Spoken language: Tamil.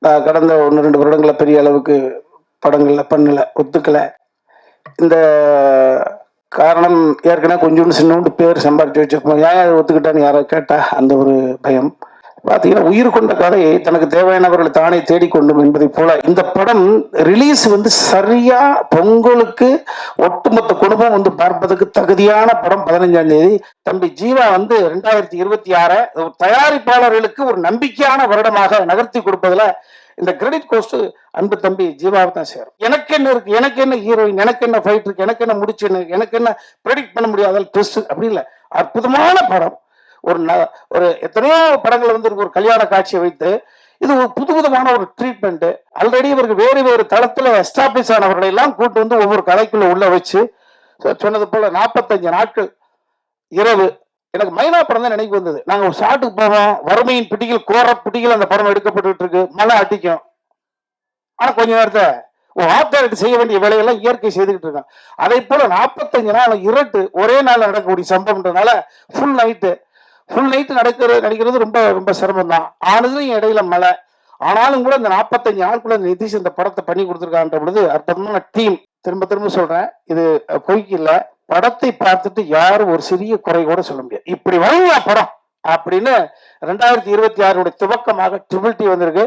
நான் கடந்த 1, 2 வருடங்கள பெரிய அளவுக்கு படங்கள்ல பண்ணல, ஒத்துக்கல. இந்த காரணம் ஏற்கனவே கொஞ்சோண்டு சின்னோண்டு பேர் சம்பாரிச்சு வச்சிருப்போம். ஏன் அதை ஒத்துக்கிட்டான்னு யாராவது கேட்டா, அந்த ஒரு பயம். பார்த்தீங்கன்னா, உயிர் கொண்ட கதை தனக்கு தேவையானவர்களை தானே தேடிக்கொண்டும் என்பதை போல இந்த படம் ரிலீஸ் வந்து சரியா பொங்கலுக்கு ஒட்டுமொத்த குடும்பம் வந்து பார்ப்பதற்கு தகுதியான படம் 15ஆம் தேதி. தம்பி ஜீவா வந்து 2026 தயாரிப்பாளர்களுக்கு ஒரு நம்பிக்கையான வருடமாக நகர்த்தி கொடுப்பதுல இந்த கிரெடிட் கோஸ்ட் அன்பு தம்பி ஜீவாவை தான் சேரும். எனக்கு என்ன இருக்கு, எனக்கு என்ன ஹீரோயின், எனக்கு என்ன ஃபைட் இருக்கு, எனக்கு என்ன முடிச்சுன்னு, எனக்கு என்ன ப்ரெடிக்ட் பண்ண முடியாத ட்விஸ்ட் அப்படி இல்லை. அற்புதமான படம். ஒரு எத்தனையோ படங்கள் வந்து ஒரு கல்யாண காட்சியை வைத்து இது ஒரு புதுவிதமான ஒரு ட்ரீட்மெண்ட். ஆல்ரெடி இவருக்கு வேறு வேறு தளத்துல எஸ்டாப்ளிஷ் ஆனவர்களை எல்லாம் கூட்டு வந்து ஒவ்வொரு கதைக்குள்ள உள்ள வச்சு சொன்னது போல 45 நாட்கள் இரவு. எனக்கு மைனா படம் தான் நினைவு வந்தது. நாங்க ஒரு ஷாட்டுக்கு போவோம், வறுமையின் பிடிகள் கோர பிடிகள் அந்த படம் எடுக்கப்பட்டு இருக்கு, மழை அடிக்கும். ஆனா கொஞ்ச நேரத்தை ஆத்தாரிட்டு செய்ய வேண்டிய வேலையெல்லாம் இயற்கை செய்துக்கிட்டு இருக்கான். அதை போல 45 நாள் இருட்டு ஒரே நாள் நடக்கக்கூடிய சம்பவம்ன்றதுனால ஃபுல் நைட்டு நடிக்கிறது ரொம்ப ரொம்ப சிரமம் தான். ஆனதும் இடையில மழை. ஆனாலும் கூட இந்த 45 நாளுக்குள்ள நிதிஷ் இந்த படத்தை பண்ணி கொடுத்துருக்கான்ற பொழுது அற்புதமான டீம். திரும்ப திரும்ப சொல்றேன், இது பொய்க்கு இல்ல. படத்தை பார்த்துட்டு யாரும் ஒரு சிறிய குறை கூட சொல்ல முடியாது. இப்படி வருவா படம் அப்படின்னு 2026 துவக்கமாக ட்ரிபிள் டி வந்திருக்கு.